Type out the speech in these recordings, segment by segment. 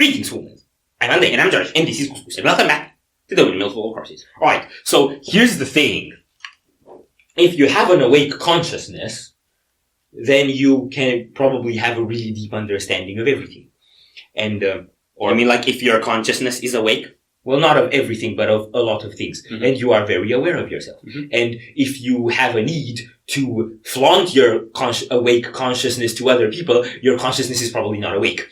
Greetings, humans. I'm Andy and I'm George, and this is Couscous, and welcome back to the Windmill full of horses. Alright, so here's the thing. If you have an awake consciousness, then you can probably have a really deep understanding of everything. And, if your consciousness is awake? Well, not of everything, but of a lot of things. Mm-hmm. And you are very aware of yourself. Mm-hmm. And if you have a need to flaunt your awake consciousness to other people, your consciousness is probably not awake.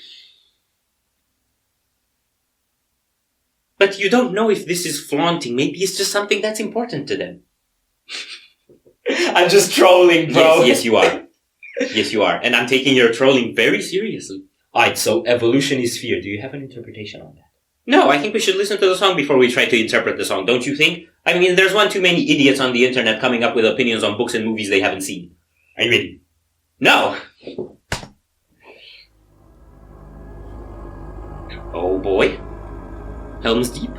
But you don't know if this is flaunting. Maybe it's just something that's important to them. I'm just trolling, bro. Yes, you are. Yes, you are. And I'm taking your trolling very seriously. Alright, so evolution is fear. Do you have an interpretation on that? No, I think we should listen to the song before we try to interpret the song, don't you think? I mean, there's one too many idiots on the internet coming up with opinions on books and movies they haven't seen. Are you ready? No! Oh boy. Helm's Deep?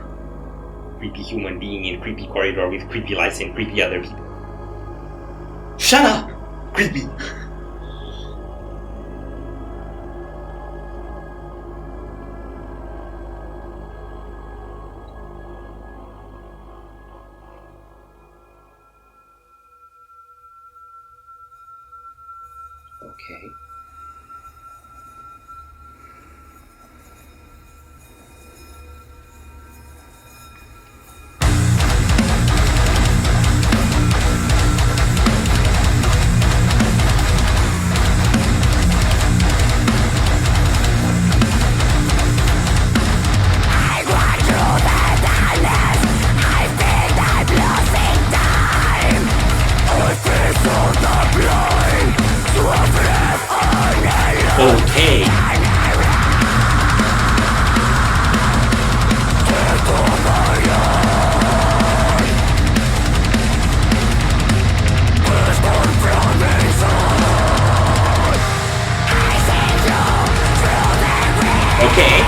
Creepy human being in creepy corridor with creepy lights and creepy other people. Shut up! Creepy! Okay. Okay. Okay.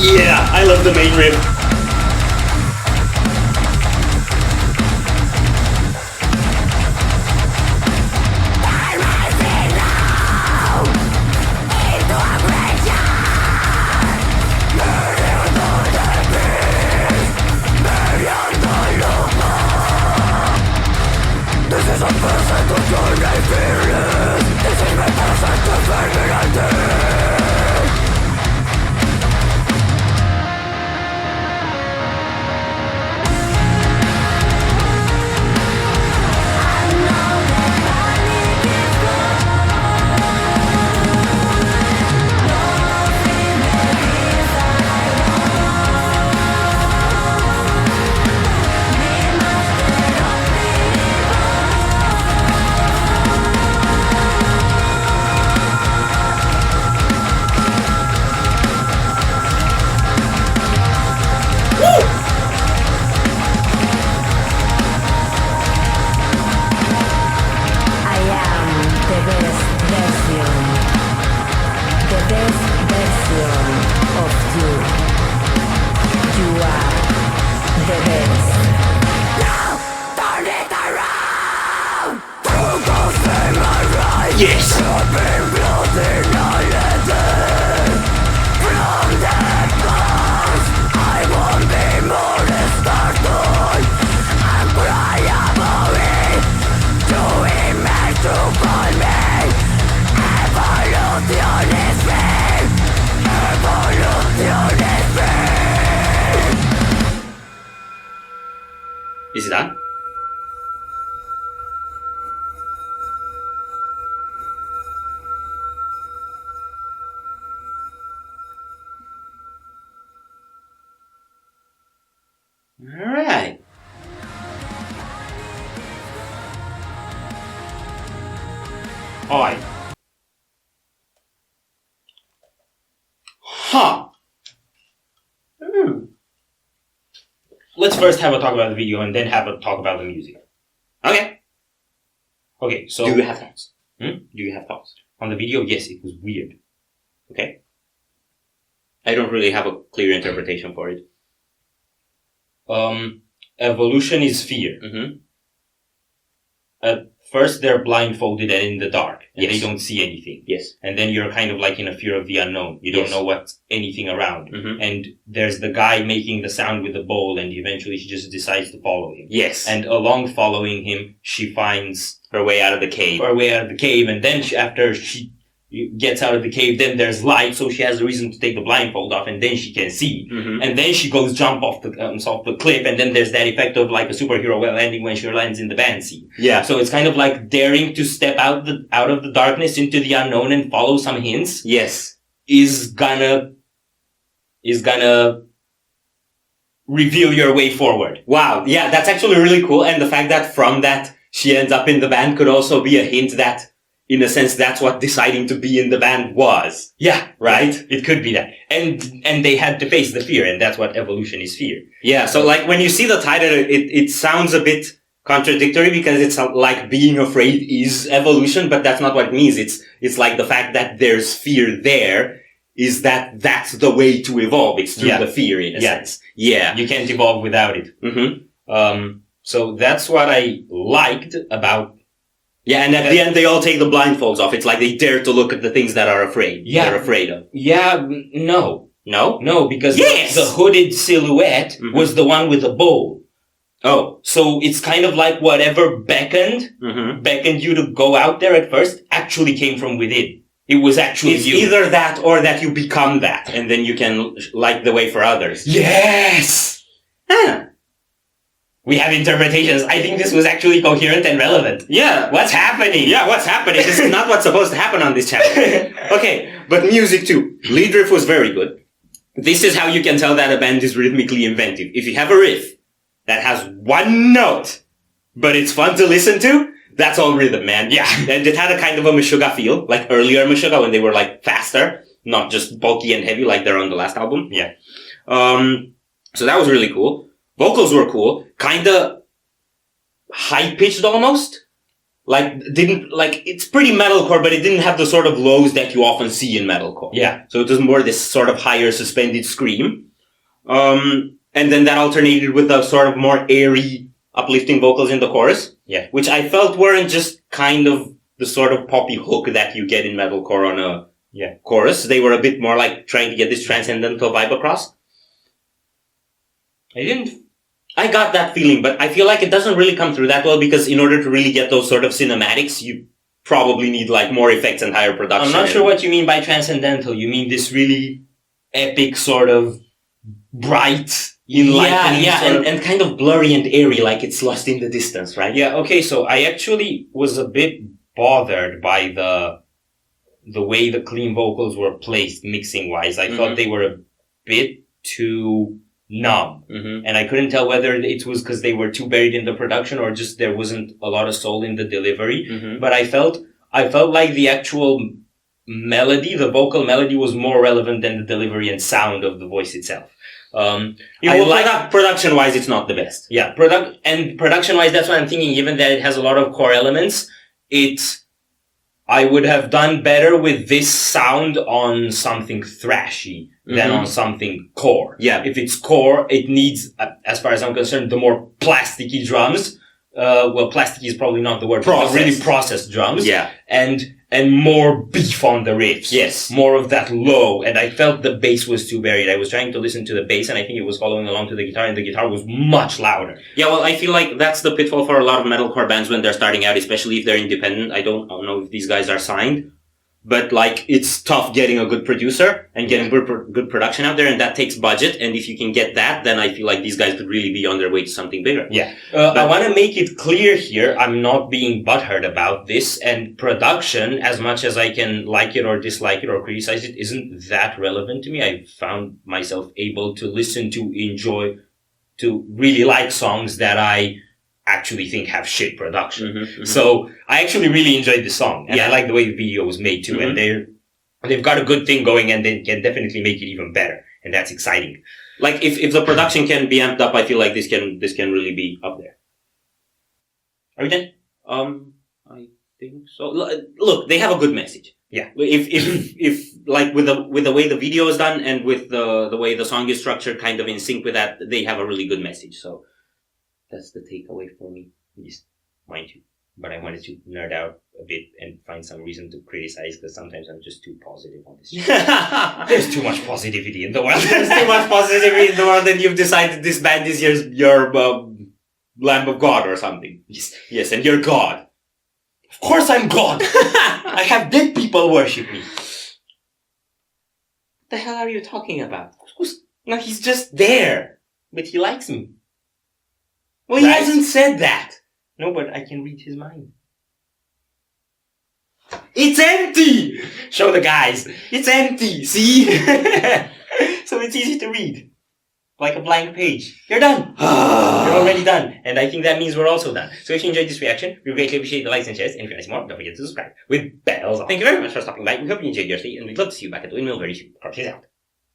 Yeah, I love the main riff. Yes! Is it done? Alright. Huh. Let's first have a talk about the video and then have a talk about the music. Okay. Okay, so... Do you have thoughts? Hmm? Do you have thoughts? On the video, yes, it was weird. Okay. I don't really have a clear interpretation for it. Evolution is fear. Mm-hmm. At first, they're blindfolded and in the dark, and Yes. they don't see anything. Yes. And then you're kind of like in a fear of the unknown. You don't Yes. know what's anything around. Mm-hmm. And there's the guy making the sound with the bowl, and eventually she just decides to follow him. Yes. And along following him, she finds her way out of the cave. her way out of the cave, and then after she gets out of the cave, then there's light, so she has a reason to take the blindfold off, and then she can see. Mm-hmm. And then she goes jump off the cliff, and then there's that effect of like a superhero landing when she lands in the band scene. Yeah. So it's kind of like daring to step out of the darkness into the unknown and follow some hints Yes. is gonna reveal your way forward. Wow. Yeah, that's actually really cool. And the fact that from that she ends up in the band could also be a hint that, in a sense, that's what deciding to be in the band was. Yeah, Right? It could be that. And they had to face the fear, and that's what evolution is, fear. Yeah. So like when you see the title, it sounds a bit contradictory because it's like being afraid is evolution, but that's not what it means. It's like the fact that there's fear there is that's the way to evolve. It's through Yeah. the fear in a Yeah. sense. Yeah. You can't evolve without it. Mm-hmm. So that's what I liked about. Yeah, and at the end they all take the blindfolds off. It's like they dare to look at the things that are afraid. Yeah. They're afraid of. Yeah, no. No? Because Yes! the hooded silhouette Mhm. was the one with the bowl. Oh. So it's kind of like whatever beckoned you to go out there at first actually came from within. It was actually It's you. either that or that you become that, and then you can light the way for others. Yes! Huh. We have interpretations. I think this was actually coherent and relevant. Yeah. What's happening? Yeah, what's happening? This is not what's supposed to happen on this channel. Okay, but music too. Lead riff was very good. This is how you can tell that a band is rhythmically inventive. If you have a riff that has one note, but it's fun to listen to, that's all rhythm, man. Yeah. And it had a kind of a Meshuggah feel, like earlier Meshuggah when they were like faster, not just bulky and heavy like they're on the last album. Yeah. So that was really cool. Vocals were cool. Kinda high-pitched almost. It's pretty metalcore, but it didn't have the sort of lows that you often see in metalcore. Yeah. So it was more this sort of higher suspended scream. And then that alternated with a sort of more airy, uplifting vocals in the chorus. Yeah. Which I felt weren't just kind of the sort of poppy hook that you get in metalcore on a chorus. They were a bit more like trying to get this transcendental vibe across. I got that feeling, but I feel like it doesn't really come through that well because in order to really get those sort of cinematics, you probably need like more effects and higher production. I'm not sure what you mean by transcendental. You mean this really epic sort of bright, enlightening and kind of blurry and airy, like it's lost in the distance, right? Yeah, okay, so I actually was a bit bothered by the way the clean vocals were placed mixing-wise. I thought they were a bit too numb. And I couldn't tell whether it was because they were too buried in the production or just there wasn't a lot of soul in the delivery. But I felt like the actual melody, the vocal melody was more relevant than the delivery and sound of the voice itself. Production-wise, it's not the best. Yeah, production-wise, that's what I'm thinking. Given that it has a lot of core elements, I would have done better with this sound on something thrashy than on something core. Yeah. If it's core, it needs, as far as I'm concerned, the more plasticky drums. Plasticky is probably not the word. But really processed drums. Yeah. And more beef on the riffs. Yes. More of that low. And I felt the bass was too buried. I was trying to listen to the bass and I think it was following along to the guitar and the guitar was much louder. Yeah, well, I feel like that's the pitfall for a lot of metalcore bands when they're starting out, especially if they're independent. I don't know if these guys are signed. But like, it's tough getting a good producer and getting good production out there, and that takes budget. And if you can get that, then I feel like these guys could really be on their way to something bigger. Yeah. I want to make it clear here, I'm not being butthurt about this, and production, as much as I can like it or dislike it or criticize it, isn't that relevant to me. I found myself able to listen to, enjoy, to really like songs that I actually think have shit production. Mm-hmm. So I actually really enjoyed the song, and I like the way the video was made too. And they've got a good thing going, and they can definitely make it even better, and that's exciting. Like if the production can be amped up, I feel like this can really be up there. Are we done? I think so. Look, they have a good message. Yeah. If like with the way the video is done and with the way the song is structured, kind of in sync with that, they have a really good message. So that's the takeaway for me. Yes, mine too. But I wanted to nerd out a bit and find some reason to criticize, because sometimes I'm just too positive on this. There's too much positivity in the world. There's too much positivity in the world, and you've decided this band is your Lamb of God or something. Yes, and you're God. Of course I'm God. I have dead people worship me. What the hell are you talking about? No, he's just there. But he likes me. Well, Right? he hasn't said that. No, but I can read his mind. It's empty! Show the guys. It's empty, see? So it's easy to read. Like a blank page. You're done. You're already done. And I think that means we're also done. So if you enjoyed this reaction, we greatly appreciate the likes and shares. And if you want to see more, don't forget to subscribe with bells on. Thank you very much for stopping by. We hope you enjoyed your stay, and we'd love to see you back at the Windmill very soon. Peace out.